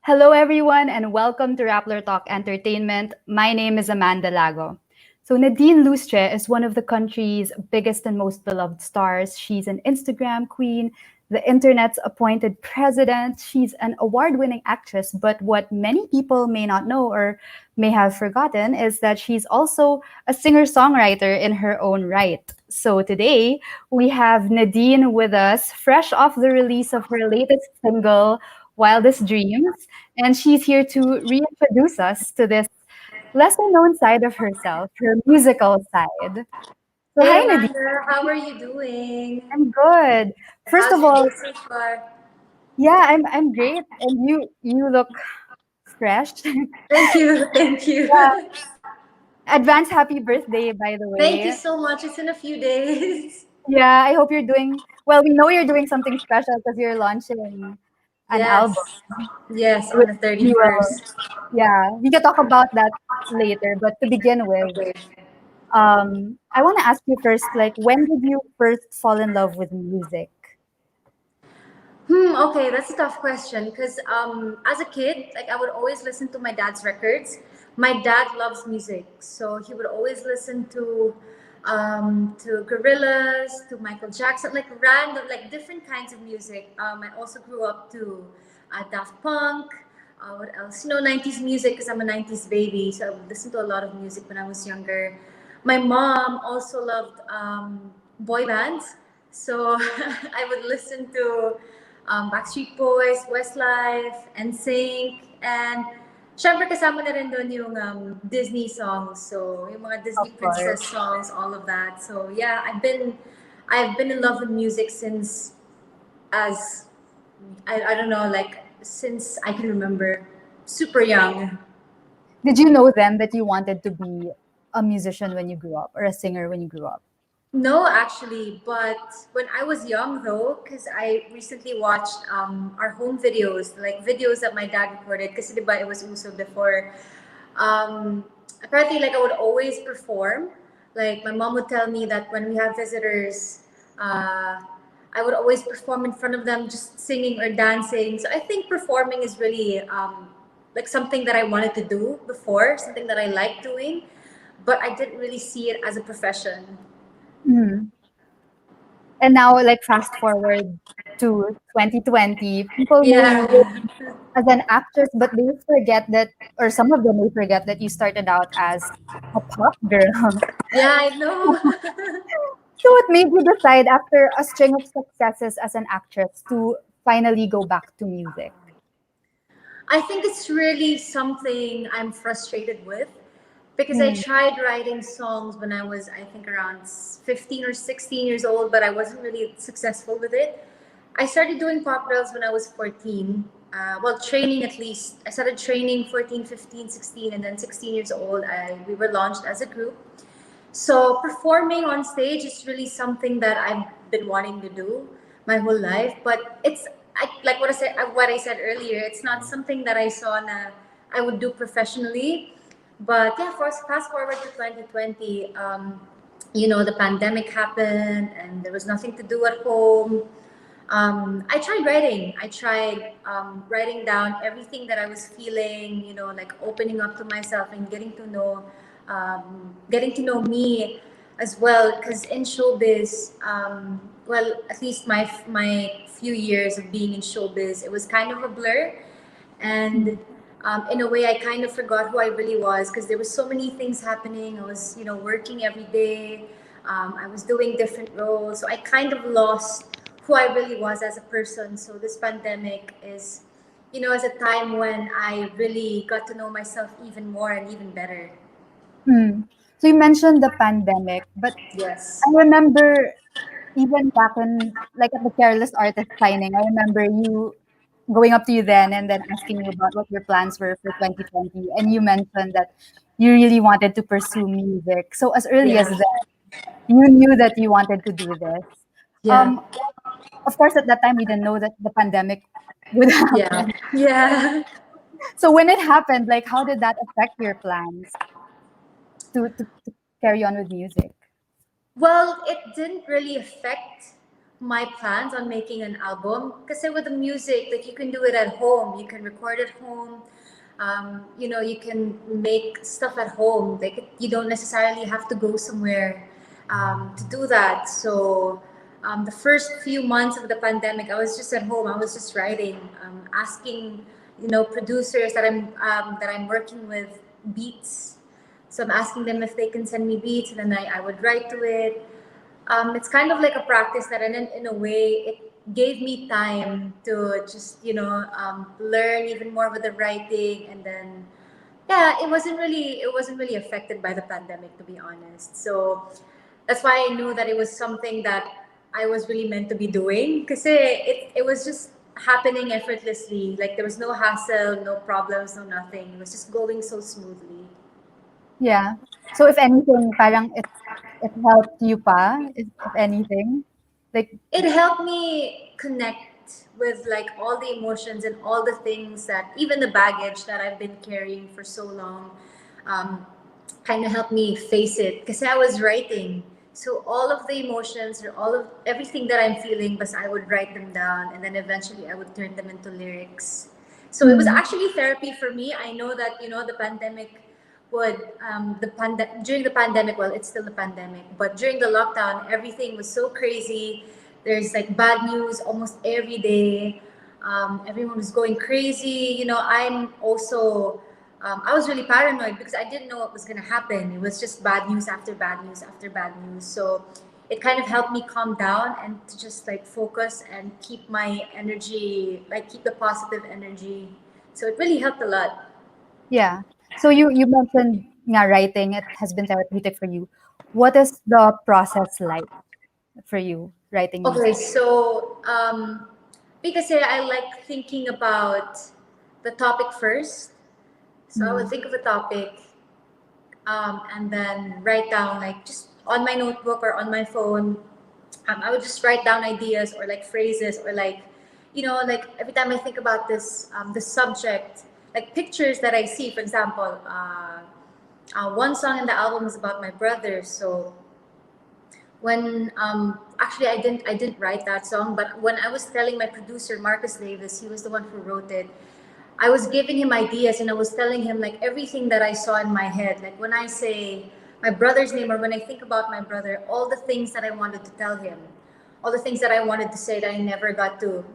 Hello, everyone, and welcome to Rappler Talk Entertainment. My name is Amanda Lago. So, Nadine Lustre is one of the country's biggest and most beloved stars. She's an Instagram queen, the internet's appointed president. She's an award winning actress. But what many people may not know or may have forgotten is that she's also a singer songwriter in her own right. So, today we have Nadine with us, fresh off the release of her latest single, Wildest Dreams, and she's here to reintroduce us to this lesser known side of herself, her musical side. So, Hey hi, Nadine. Amanda, how are you doing? I'm good. First How's of your day all, so far? yeah, I'm great, and you look fresh. Thank you, thank you. Yeah, advance happy birthday, by the Thank you way. so much. It's in a few days. Yeah, I hope you're doing well. We know you're doing something special because you're launching an album, Yes, yes, on which the we will. 31st. Yeah, we can talk about that later. But to begin with, Okay. I want to ask you first, like, when did you first fall in love with music? Okay, that's a tough question because as a kid, like I would always listen to my dad's records. My dad loves music, so he would always listen to Gorillaz, to Michael Jackson, like random, like different kinds of music. I also grew up to Daft Punk. What else? 90s music because I'm a 90s baby, so I would listen to a lot of music when I was younger. My mom also loved boy bands, so I would listen to Backstreet Boys, Westlife, NSYNC, and syempre kasama na rin doon yung Disney songs. So, yung mga Of Disney course. princess songs, all of that. So, yeah, I've been in love with music since as I don't know, like since I can remember, super young. Did you know then that you wanted to be a musician when you grew up or a singer when you grew up? No, actually, but when I was young though, because I recently watched our home videos, like videos that my dad recorded, because it was also before. Apparently, like I would always perform. Like my mom would tell me that when we have visitors, I would always perform in front of them, just singing or dancing. So I think performing is really like something that I wanted to do before, something that I like doing, but I didn't really see it as a profession. Mhm. And now, like, fast forward to 2020, people know Yeah. you as an actress, but they forget that, or some of them may forget that you started out as a pop girl. Yeah, I know. So, what made you decide after a string of successes as an actress to finally go back to music? I think it's really something I'm frustrated with because I Mm, tried writing songs when I was, I think, around 15 or 16 years old, but I wasn't really successful with it. I started doing pop girls when I was 14. Well, training at least. I started training 14, 15, 16, and then 16 years old, we were launched as a group. So performing on stage is really something that I've been wanting to do my whole life. But like what I said earlier. It's not something that I saw na I would do professionally. But yeah, fast forward to 2020. The pandemic happened and there was nothing to do at home. I tried writing. I tried writing down everything that I was feeling. Like opening up to myself and getting to know me as well. Because in showbiz, well, at least my few years of being in showbiz, it was kind of a blur, and mm, in a way, I kind of forgot who I really was because there were so many things happening. I was, working every day. I was doing different roles, so I kind of lost who I really was as a person. So this pandemic is, as a time when I really got to know myself even more and even better. mm. So, you mentioned the pandemic, but Yes. I remember even back in, like, at the Careless Artist signing, I remember you going up to you then and then asking you about what your plans were for 2020. And you mentioned that you really wanted to pursue music. So as early as Yeah. that, you knew that you wanted to do this. Yeah. Um, of course, at that time, we didn't know that the pandemic would Yeah. happen. Yeah. So when it happened, like, how did that affect your plans to carry on with music? Well, it didn't really affect my plans on making an album. Because with the music, like you can do it at home, you can record at home. You can make stuff at home. Like you don't necessarily have to go somewhere to do that. So the first few months of the pandemic, I was just at home. I was just writing, asking, producers that I'm working with beats. So I'm asking them if they can send me beats, and then I would write to it. It's kind of like a practice that, in a way, it gave me time to just, learn even more with the writing, and then, yeah, it wasn't really affected by the pandemic, to be honest. So that's why I knew that it was something that I was really meant to be doing, because it was just happening effortlessly. Like there was no hassle, no problems, no nothing. It was just going so smoothly. Yeah. So if anything, parang it helped you pa, if anything. Like, It helped me connect with like all the emotions and all the things that, even the baggage that I've been carrying for so long, um, kind of helped me face it, because I was writing. So all of the emotions, or all of everything that I'm feeling, but I would write them down, and then eventually I would turn them into lyrics. So it was mm, actually therapy for me. I know that, the pandemic would during the pandemic, well, it's still the pandemic, but during the lockdown, everything was so crazy. There's like bad news almost every day. Everyone was going crazy. I'm also I was really paranoid, because I didn't know what was going to happen. It was just bad news after bad news after bad news. So it kind of helped me calm down and to just like focus and keep my energy, like keep the positive energy. So it really helped a lot. yeah. So you mentioned nga writing, it has been therapeutic for you. What is the process like for you writing Okay, music? so because I like thinking about the topic first. So I would Mm. think of a topic, and then write down, like just on my notebook or on my phone. I would just write down ideas, or like phrases, or like, like every time I think about this subject, like pictures that I see. For example, one song in the album is about my brother. So when actually I didn't write that song, but when I was telling my producer Marcus Davis, he was the one who wrote it. I was giving him ideas, and I was telling him like everything that I saw in my head. Like when I say my brother's name, or when I think about my brother, all the things that I wanted to tell him, all the things that I wanted to say that I never got to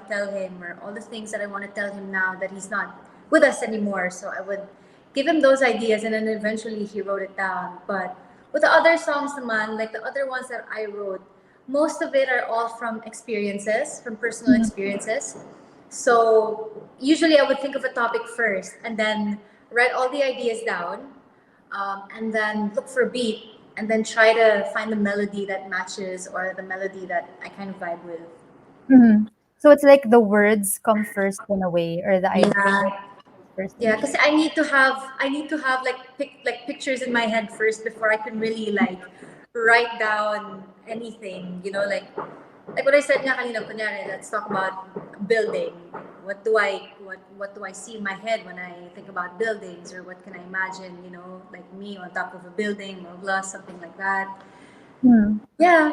tell him, or all the things that I want to tell him now that he's not with us anymore. So I would give him those ideas, and then eventually he wrote it down. But with the other songs, naman, like the other ones that I wrote, most of it are all from experiences, from personal Mhm. experiences. So usually I would think of a topic first, and then write all the ideas down, and then look for a beat, and then try to find the melody that matches, or the melody that I kind of vibe with. Mhm. So it's like the words come first in a way, or the idea Yeah, first in yeah, a way. because I need to have like pictures in my head first before I can really like write down anything. Like what I said nga kanina, kunyari, let's talk about building. What do I see in my head when I think about buildings, or what can I imagine? Like me on top of a building, blah blah, something like that. Hmm. Yeah,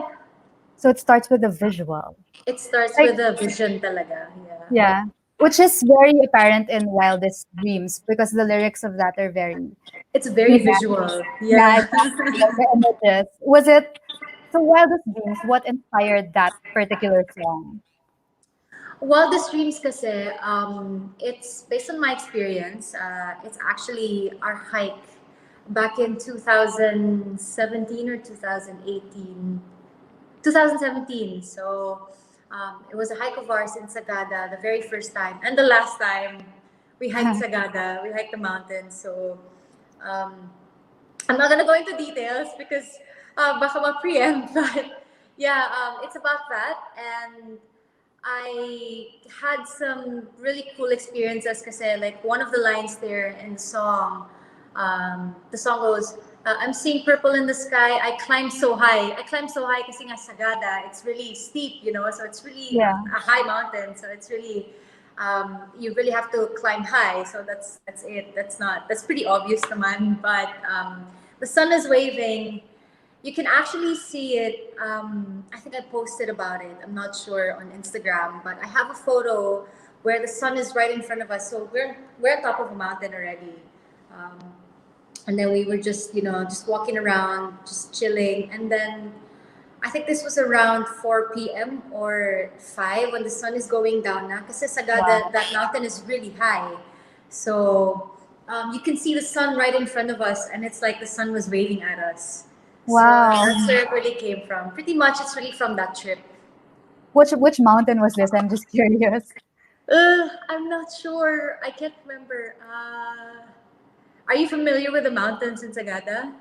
So it starts with a visual. it starts Like, with a vision talaga. Yeah, yeah, which is very apparent in Wildest Dreams because the lyrics of that are very it's very cinematic. visual. Yeah, Yeah. exactly. Like the images. Was it so Wildest Dreams? What inspired that particular song? Wildest Dreams kasi, it's based on my experience. It's actually our hike back in 2017 or 2018. 2017. So it was a hike of ours in Sagada, the very first time. And the last time we hiked Sagada, we hiked the mountain. So um, I'm not gonna go into details, because baka ma-preempt, but yeah, it's about that. And I had some really cool experiences, kasi like one of the lines there in the song goes, I'm seeing purple in the sky, I climbed so high. I climbed so high kasi nga Sagada, it's really steep, so it's really Yeah. a high mountain. So it's really, you really have to climb high. So that's it. That's pretty obvious naman. But the sun is waving, you can actually see it. I think I posted about it. I'm not sure on Instagram, but I have a photo where the sun is right in front of us. So we're on top of a mountain already, um, and then we were just just walking around, just chilling, and then I think this was around 4 p.m. or 5 when the sun is going down na. Kasi Sagada, Wow. that mountain is really high. So you can see the sun right in front of us, and it's like the sun was waving at us. So Wow. that's where it really came from. Pretty much, it's really from that trip. Which mountain was this? I'm just curious. I'm not sure. I can't remember. Are you familiar with the mountains in Sagada?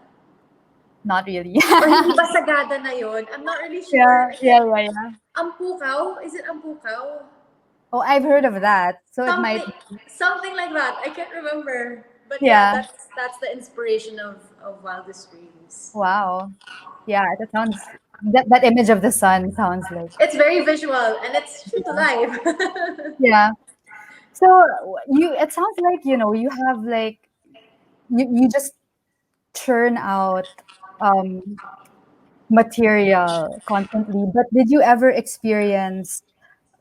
Not really. Or hindi ba Sagada na yon? I'm not really Yeah, sure. I yeah, can't. yeah, yeah. Ampukaw? Is it Ampukaw? Oh, I've heard of that. So it might, Something, something like that. I can't remember. But yeah, yeah. that's the inspiration of Wildest Dreams. Wow. Yeah, that sounds that image of the sun sounds like, It's very visual and it's true to yeah. life. Yeah. So you it sounds like, you have like you just churn out um material constantly, but did you ever experience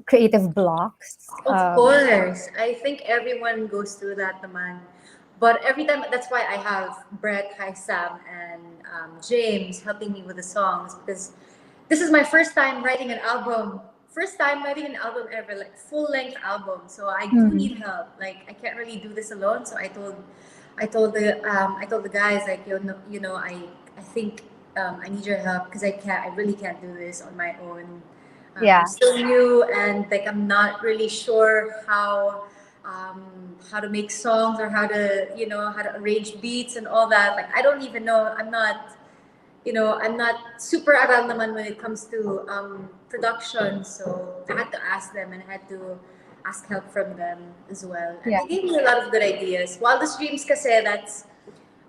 creative blocks? Of course. I think everyone goes through that naman. But every time, that's why I have Brett, Hi Sam, and James helping me with the songs because this is my first time writing an album. First time writing an album ever, like full length album. So I do Mm, need help. Like I can't really do this alone. So I told the guys like I think I need your help because I really can't do this on my own. I'm yeah, still new and like I'm not really sure how to make songs or how to arrange beats and all that. Like I don't even know. I'm not super aral naman when it comes to production. So I had to ask them and I had to ask help from them as well. And yeah. they gave me a lot of good ideas. Wildest Dreams kasi that's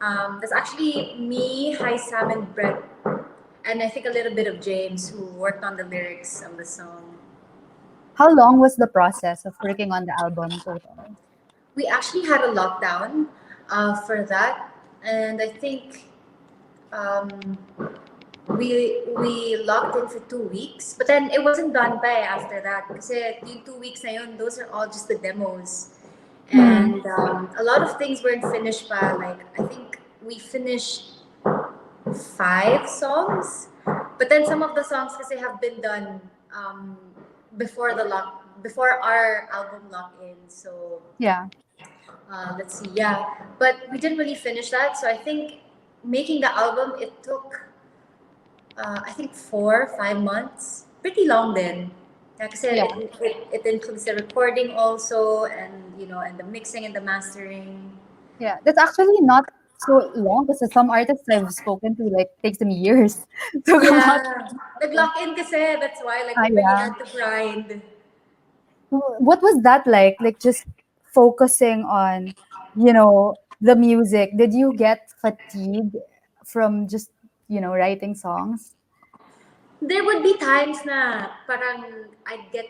actually me, Hi Sam and Brett, and I think a little bit of James who worked on the lyrics of the song. How long was the process of working on the album total? We actually had a lockdown for that, and I think um, we locked in for 2 weeks, but then it wasn't done by after that. Kasi yung 2 weeks na yun, those are all just the demos, Mm, and a lot of things weren't finished pa. Like I think we finished 5 songs, but then some of the songs kasi have been done before our album lock in. So yeah. let's see, yeah, but we didn't really finish that. So I think making the album it took I think 4 5 months, pretty long then. Like I said, Yeah. it includes the recording also, and and the mixing and the mastering. Yeah. That's actually not so long because some artists I've spoken to like takes them years to come out. Yeah, nag-lock in kasi, that's why like we really Yeah. had to grind. What was that like? Like just focusing on, the music. Did you get fatigued from just, writing songs? There would be times na parang I'd get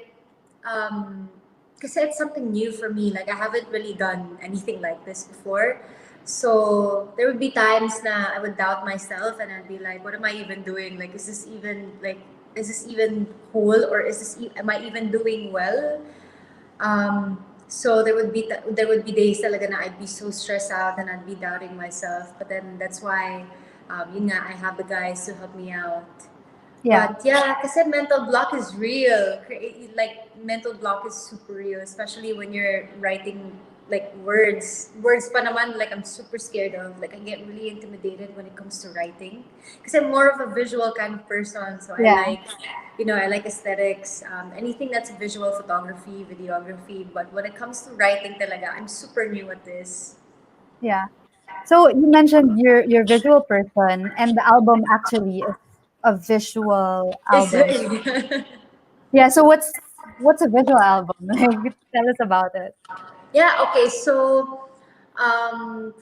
kasi it's something new for me. Like I haven't really done anything like this before. So there would be times na I would doubt myself and I'd be like, what am I even doing? Like is this even whole or am I even doing well? So there would be days talaga na I'd be so stressed out and I'd be doubting myself. But then that's why yun nga, I have the guys to help me out. Yeah. But yeah, kasi mental block is real. Like mental block is super real, especially when you're writing like words. Words pa naman, like I'm super scared of. Like I get really intimidated when it comes to writing. Because I'm more of a visual kind of person. So Yeah. I like aesthetics, anything that's visual photography, videography. But when it comes to writing talaga, I'm super new at this. Yeah. So you mentioned you're a visual person, and the album actually is a visual Is album. Yeah. So what's a visual album? Like, tell us about it. Yeah, okay. So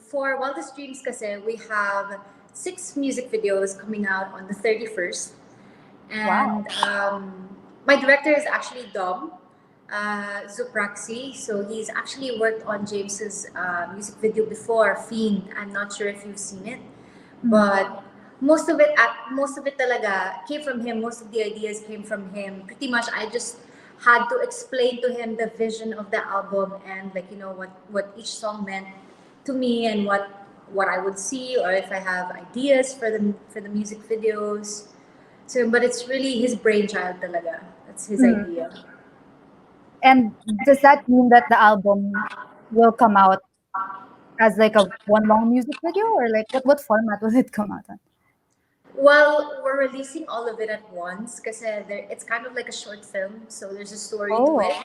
for Wildest Dreams kasi, we have 6 music videos coming out on the 31st. Wow. And my director is actually Dom Zupraxi. So he's actually worked on James's music video before, Fiend. I'm not sure if you've seen it. Mm. But most of it talaga came from him. Most of the ideas came from him. Pretty much, I just had to explain to him the vision of the album and like what each song meant to me and what I would see or if I have ideas for the music videos. So, but it's really his brainchild talaga. That's his Mm. idea. And does that mean that the album will come out as like a one long music video, or like what format will it come out on? Well, we're releasing all of it at once because it's kind of like a short film, so there's a story to Oh, it.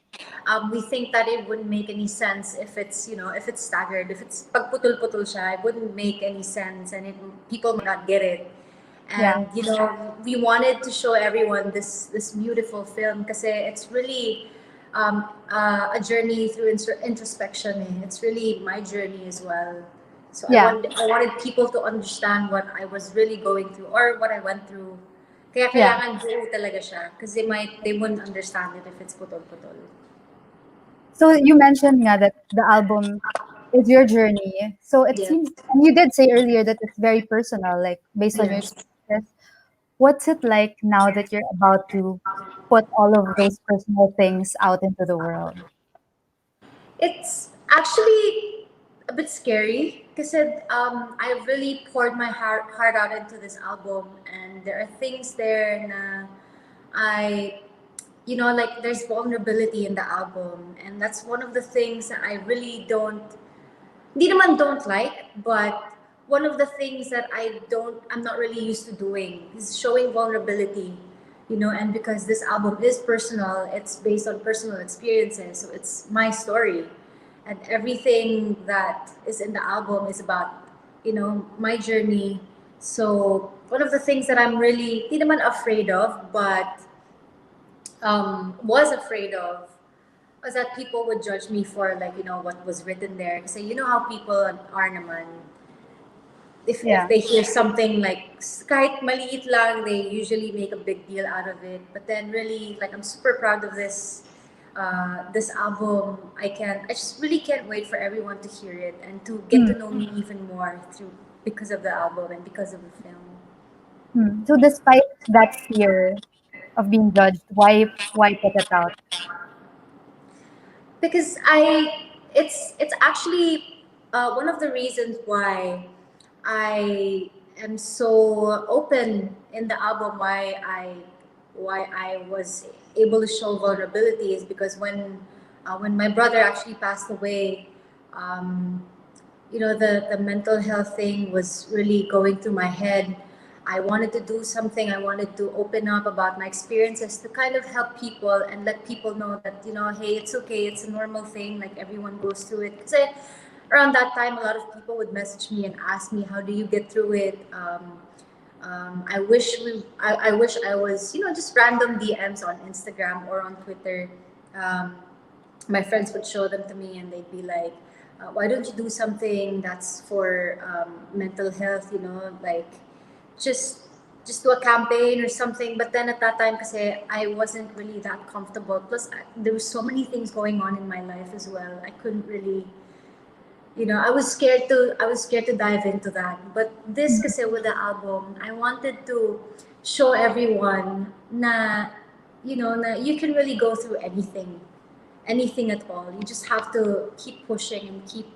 We think that it wouldn't make any sense if it's if it's staggered, if it's pagputol-putol siya, it wouldn't make any sense, and people might not get it. yeah, And we wanted to show everyone this beautiful film because it's really a journey through introspection. It's really my journey as well. So yeah, I wanted people to understand what I was really going through or what I went through. Kaya yeah. kailangan buo talaga siya because they wouldn't understand it if it's putol-putol. So you mentioned nga that the album is your journey. So it Yes. seems, and you did say earlier that it's very personal, like based on your Yes. experiences. What's it like now that you're about to put all of those personal things out into the world? It's actually a bit scary because I really poured my heart out into this album, and there are things there na I, like there's vulnerability in the album, and that's one of the things that I really hindi naman don't like, but one of the things that I'm not really used to doing is showing vulnerability, and because this album is personal, it's based on personal experiences, so it's my story. And everything that is in the album is about, my journey. So one of the things that I'm really, hindi naman afraid of, but was afraid of was that people would judge me for like what was written there kasi how people are naman if Yeah, they hear something like kahit maliit lang they usually make a big deal out of it, but then really like I'm super proud of this album. I just really can't wait for everyone to hear it and to get mm. to know me even more through because of the album and because of the film. Mm. So despite that fear of being judged, why put it out? Because it's actually one of the reasons why I am so open in the album, why I was able to show vulnerability is because when my brother actually passed away, um, the mental health thing was really going through my head. I wanted to do something. I wanted to open up about my experiences to kind of help people and let people know that hey, it's okay, it's a normal thing, like everyone goes through it. Kasi around that time a lot of people would message me and ask me, how do you get through it? I wish I was just random DMs on Instagram or on Twitter. um, my friends would show them to me and they'd be like, why don't you do something that's for mental health, like just just do a campaign or something. But then at that time kasi I wasn't really that comfortable, plus there were so many things going on in my life as well. I couldn't really, I was scared to dive into that. But this kasi with the album, I wanted to show everyone na na you can really go through anything at all. You just have to keep pushing and keep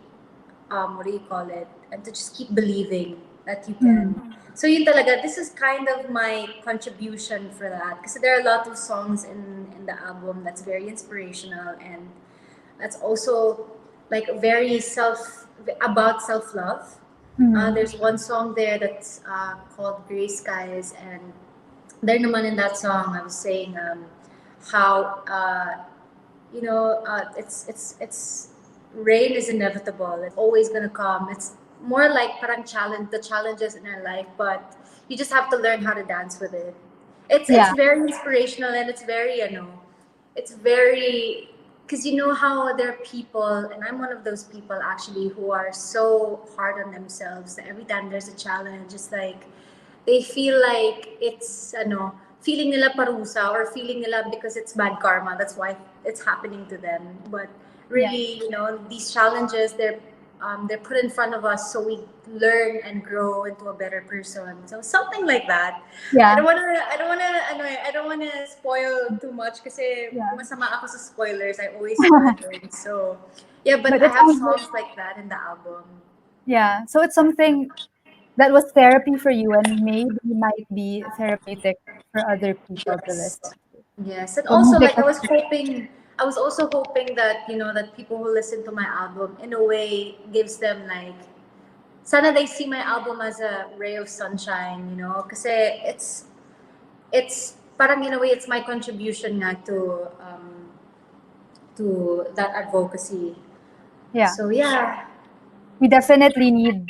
what do you call it, and to just keep believing that you can. Mm. So yun talaga, this is kind of my contribution for that because there are a lot of songs in the album that's very inspirational, and that's also like very about self-love. Mm. There's one song there that's called Gray Skies, and there naman in that song I was saying how it's rain is inevitable. It's always gonna come. It's more like parang the challenges in our life, but you just have to learn how to dance with it. It's Yeah, very inspirational and it's very because you know how there are people, and I'm one of those people actually who are so hard on themselves that every time there's a challenge, it's like they feel like it's feeling nila parusa or feeling nila because it's bad karma, that's why it's happening to them. But yeah, really these challenges, they're they're put in front of us so we learn and grow into a better person. So something like that. Yeah. I don't wanna spoil too much kasi Yeah. masama ako sa spoilers. I always spoil things. So yeah, but But I it have sounds like, songs like that in the album. yeah. So it's something that was therapy for you and maybe might be therapeutic for other people to Yes. listen to. Yes, and So also music like was, I was also hoping that that people who listen to my album in a way gives them like, sana they see my album as a ray of sunshine, kasi it's parang in a way it's my contribution nga to that advocacy. yeah. So yeah. We definitely need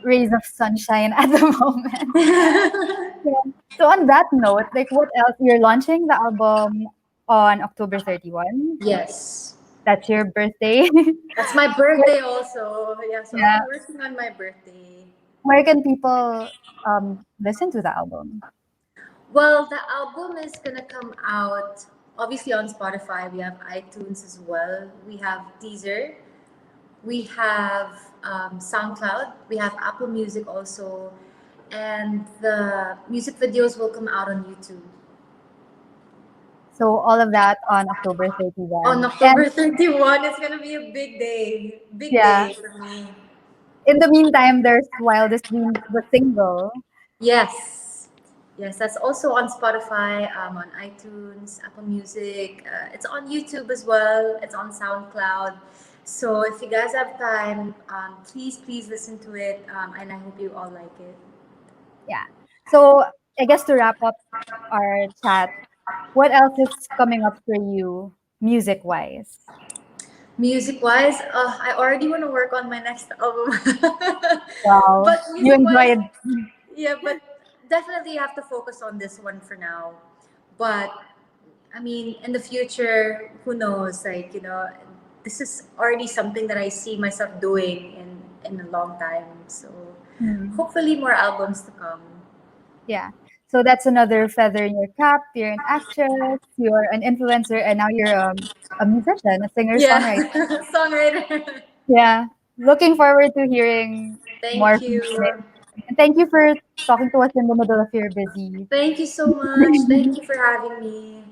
rays of sunshine at the moment. Yeah. So on that note, like what else? You're launching the album on October 31. Yes. That's your birthday. That's my birthday also. Yeah, so I'll Yeah. be working on my birthday. Where can people listen to the album? Well, the album is gonna come out obviously on Spotify. We have iTunes as well. We have Deezer. We have SoundCloud. We have Apple Music also, and the music videos will come out on YouTube So all of that on October on 31. And October 31. It's gonna be a big day, big yeah, day for me. in the meantime, there's Wildest Dreams, the single. Yes. Yes, that's also on Spotify, on iTunes, Apple Music. It's on YouTube as well. It's on SoundCloud. So if you guys have time, please listen to it. And I hope you all like it. Yeah. So I guess to wrap up our chat, what else is coming up for you music wise? Music wise, I already want to work on my next album. Wow. But You music wise, enjoyed. yeah, but definitely you have to focus on this one for now. But I mean, in the future, who knows? Like, this is already something that I see myself doing in a long time. So Hmm. hopefully more albums to come. Yeah. So that's another feather in your cap. You're an actress, you're an influencer, and now you're a musician, a singer Yeah, songwriter. songwriter. Yeah. Looking forward to hearing more Thank from you. Nick. you. And thank you for talking to us in the middle of your busy. Thank you so much. Thank you for having me.